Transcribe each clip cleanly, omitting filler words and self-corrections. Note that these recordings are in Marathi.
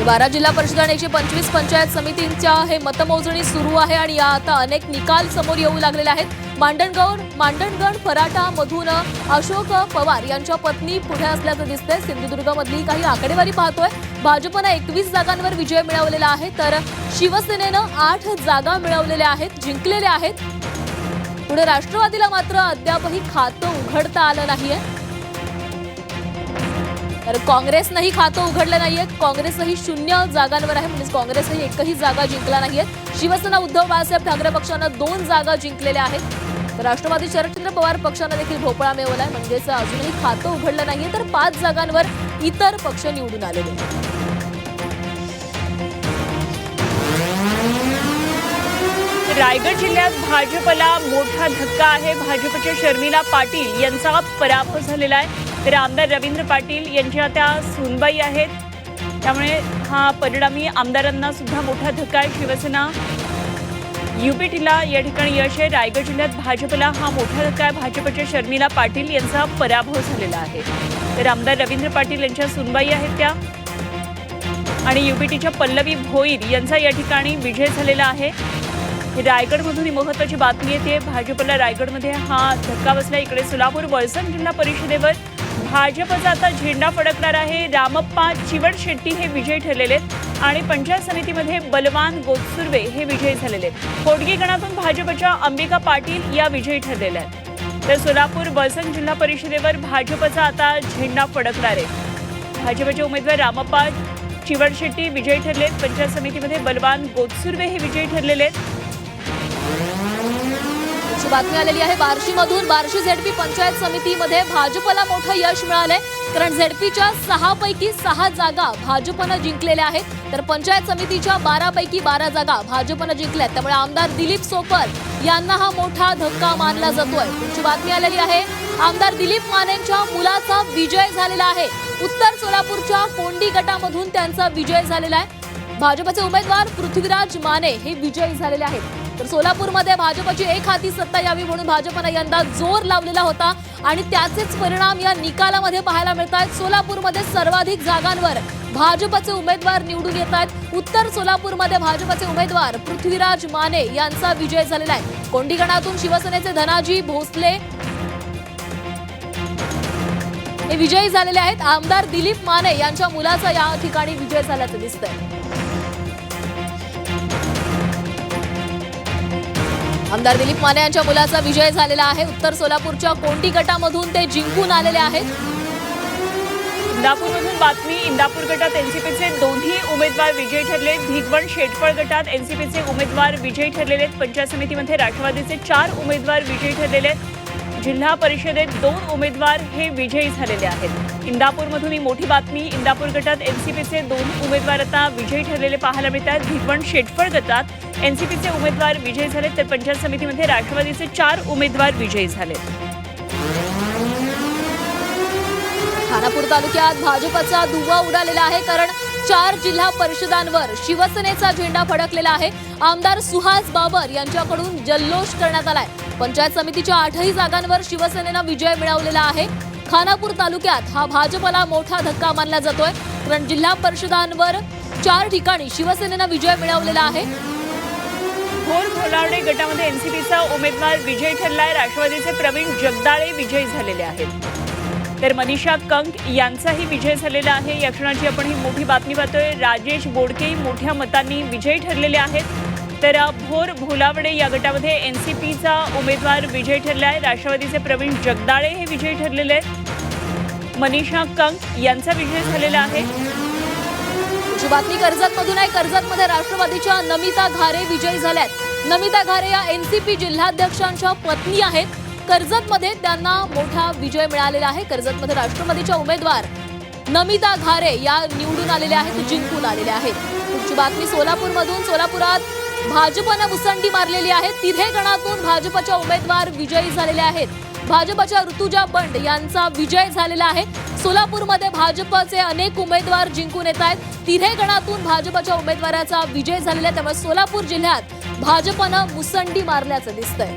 12 जिल्हा परिषद आणि 125 पंचायत समितींच्या हे मतमोजणी सुरू आहे आणि आता अनेक निकाल समोर येऊ लागलेले आहेत। मांडणगड फराटा मधून अशोक पवार यांच्या पत्नी पुढे असल्याचं दिसतंय। सिंधुदुर्गमधली काही आकडेवारी पाहतोय, भाजपने 21 जागांवर विजय मिळवलेला आहे, तर शिवसेनेनं 8 जागा मिळवलेल्या आहेत, जिंकलेल्या आहेत। पुढे राष्ट्रवादीला मात्र अद्यापही खातं उघडता आलं नाहीये, तर काँग्रेसनंही खातं उघडलं नाहीये। काँग्रेसही 0 जागांवर आहे, म्हणजे काँग्रेसही एकही जागा जिंकला नाहीये। शिवसेना उद्धव बाळासाहेब ठाकरे पक्षानं 2 जागा जिंकलेल्या आहेत, तर राष्ट्रवादी शरदचंद्र पवार पक्षानं देखील भोपळा मिळवलाय, म्हणजेच अजूनही खातं उघडलं नाहीये, तर 5 जागांवर इतर पक्ष निवडून आलेले आहेत। रायगड जिल्ह्यात भाजपला मोठा धक्का आहे। भाजपच्या शर्मिला पाटील यांचा पराभव झालेला आहे, तर आमदार रवींद्र पाटील यांच्या त्या सुनबाई आहेत, त्यामुळे हा परिणामी आमदारांना सुद्धा मोठा धक्का आहे। शिवसेना युपीटीला या ठिकाणी यश आहे। रायगड जिल्ह्यात भाजपला हा मोठा धक्का आहे। भाजपच्या शर्मिला पाटील यांचा पराभव झालेला आहे, तर आमदार रवींद्र पाटील यांच्या सुनबाई आहेत त्या, आणि युपीटीच्या पल्लवी भोईर यांचा या ठिकाणी विजय झालेला आहे। रायगडमधून ही महत्त्वाची बातमी येते, भाजपला रायगडमध्ये हा धक्का बसला। इकडे सोलापूर वळसंग जिल्हा परिषदेवर भाजपचा आता झेंडा फडकणार आहे। रामप्पा चिवडशेट्टी हे विजयी ठरलेले आहेत आणि पंचायत समितीमध्ये बलवान गोतसुर्वे हे विजयी झालेले आहेत। कोडगी गणातून भाजपच्या अंबिका पाटील या विजयी ठरलेल्या आहेत, तर सोलापूर वळसंग जिल्हा परिषदेवर भाजपचा आता झेंडा फडकणार आहे। भाजपचे उमेदवार रामप्पा चिवडशेट्टी विजयी ठरले, पंचायत समितीमध्ये बलवान गोतसुर्वे हे विजयी ठरलेले आहेत। बातमी आलेली आहे बार्शीमधून। बार्शी झेडपी पंचायत समितीमध्ये भाजपला मोठं यश मिळालंय, कारण झेडपीच्या 6 पैकी 6 जागा भाजपनं जिंकलेल्या आहेत, तर पंचायत समितीच्या 12 पैकी 12 जागा भाजपनं जिंकल्यात, त्यामुळे आमदार दिलीप सोपल यांना हा मोठा धक्का मानला जातोय। पुढची बातमी आलेली आहे, आमदार दिलीप मानेंच्या मुलाचा विजय झालेला आहे। उत्तर सोलापूरच्या कोंडी गटामधून त्यांचा विजय झालेला आहे। भाजपचे उमेदवार पृथ्वीराज माने हे विजयी झालेले आहेत, तर सोलापूरमध्ये भाजपची एक हाती सत्ता यावी म्हणून भाजपने यंदा जोर लावलेला होता आणि त्याचेच परिणाम या निकालामध्ये पाहायला मिळतात। सोलापूरमध्ये सर्वाधिक जागांवर भाजपचे उमेदवार निवडून येत आहेत। उत्तर सोलापूरमध्ये भाजपचे उमेदवार पृथ्वीराज माने यांचा विजय झालेला आहे। कोंडी गणातून शिवसेनेचे धनाजी भोसले हे विजयी झालेले आहेत। आमदार दिलीप माने यांच्या मुलाचा या ठिकाणी विजय झाल्याचं दिसतंय। आमदार दिलीप माने यांच्या मुलाचा विजय झालेला आहे। उत्तर सोलापूरच्या कोंडी गटामधून ते जिंकून आलेले आहेत। इंदापूरमधून बातमी, इंदापूर गटात एनसीपीचे दोन्ही उमेदवार विजयी ठरले। भिगवण शेटफळ गटात एनसीपीचे उमेदवार विजयी ठरलेले आहेत। पंचायत समितीमध्ये राष्ट्रवादीचे 4 उमेदवार विजयी ठरलेले आहेत। जिल्हा परिषदेत 2 उमेदवार हे विजयी झालेले आहेत। इंदापूरमधून ही मोठी बातमी, इंदापूर गटात एनसीपीचे 2 उमेदवार आता विजयी ठरलेले पाहायला मिळतात। भिगवण शेटफळ गटात एनसीपीचे उमेदवार विजयी झाले, तर पंचायत समितीमध्ये राष्ट्रवादीचे 4 उमेदवार विजयी झाले। खानापूर तालुक्यात भाजपचा धुव्वा उडालेला आहे, कारण 4 जिल्हा परिषदांवर शिवसेनेचा झेंडा फडकलेला आहे। आमदार सुहास बाबर यांच्याकडून जल्लोष करण्यात आलाय। पंचायत समितीच्या 8ही जागांवर शिवसेनेनं विजय मिळवलेला आहे। खानापूर तालुक्यात हा भाजपला मोठा धक्का मानला जातोय, कारण जिल्हा परिषदांवर 4 ठिकाणी शिवसेनेनं विजय मिळवलेला आहे। भोर भोलावडे गटामध्ये एनसीपीचा उमेदवार विजयी ठरलाय। राष्ट्रवादीचे प्रवीण जगदाळे विजयी झालेले आहेत, तर मनीषा कंक यांचाही विजय झालेला आहे। या क्षणाची आपण ही मोठी बातमी पाहतोय। राजेश बोडके मोठ्या मतांनी विजयी ठरलेले आहेत, तर भोर भोलावडे या गटामध्ये एनसीपीचा उमेदवार विजयी ठरला आहे। राष्ट्रवादीचे प्रवीण जगदाळे हे विजयी ठरलेले आहेत। मनीषा कंक यांचा विजय झालेला आहे। बातमी कर्जतमधून आहे। कर्जतमध्ये राष्ट्रवादीच्या नमिता घारे विजयी झाल्यात। नमिता घारे या एनसीपी जिल्हाध्यक्षांच्या पत्नी आहेत। कर्जतमध्ये त्यांना मोठा विजय मिळालेला आहे। कर्जतमध्ये राष्ट्रवादीच्या उमेदवार नमिता घारे या निवडून आलेल्या आहेत, जिंकून आलेल्या आहेत। पुढची बातमी सोलापूरमधून। सोलापुरात भाजपनं मुसंडी मारलेली आहे। तिथे गणातून भाजपच्या उमेदवार विजयी झालेले आहेत। भाजपच्या ऋतुजा बंड यांचा विजय झालेला आहे। सोलापूरमध्ये भाजपचे अनेक उमेदवार जिंकून येत आहेत। तिथे गणातून भाजपच्या उमेदवाराचा विजय झालेला आहे, त्यामुळे सोलापूर जिल्ह्यात भाजपनं मुसंडी मारल्याचं दिसतंय।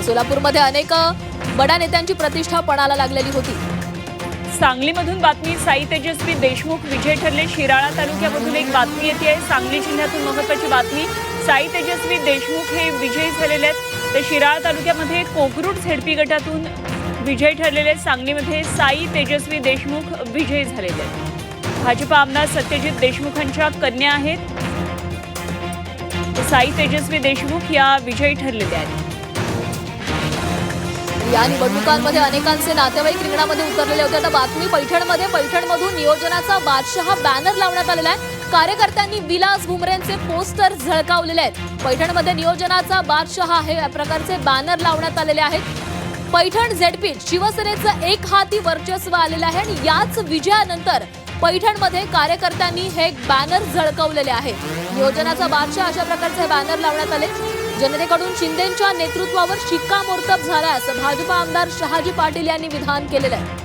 सोलापूरमध्ये अनेक बड्या नेत्यांची प्रतिष्ठा पणाला लागलेली होती। सांगलीमधून बातमी साई तेजस्वी देशमुख विजय ठरले. शिराळा तालुक्यामधून एक बातमी येते आहे. सांगली जिल्ह्यातून महत्त्वाची बातमी, साई तेजस्वी देशमुख हे विजयी झालेले आहेत. तर शिराळा तालुक्यामध्ये कोकरूड झेडपी गटातून विजय ठरलेले आहेत. सांगलीमध्ये साई तेजस्वी देशमुख विजयी झालेले आहेत. भाजपा आमदार सत्यजित देशमुखांच्या कन्या आहेत. साई तेजस्वी देशमुख या विजयी ठरलेल्या आहेत. या निवडणुकांमध्ये अनेकांचे नातेवाईक रिंगणामध्ये उतरलेले होते. आता बातमी पैठणमधून नियोजनाचा बादशहा बॅनर लावण्यात आलेला आहे. कार्यकर्त्यांनी विलास भुमरेंचे पोस्टर झळकावलेले आहेत. पैठणमध्ये नियोजनाचा बादशहा हे या प्रकारचे बॅनर लावण्यात आलेले आहेत. पैठण झेडपीत शिवसेनेचं एक हाती वर्चस्व आलेलं आहे आणि याच विजयानंतर पैठणमध्ये कार्यकर्त्यांनी हे बॅनर झळकावलेले आहे. नियोजनाचा बादशाह अशा प्रकारचे बॅनर लावण्यात आले. जनतेकडून शिंदेंच्या नेतृत्वावर शिक्कामोर्तब झाला असं भाजपा आमदार शहाजी पाटील यांनी विधान केलेलं आहे.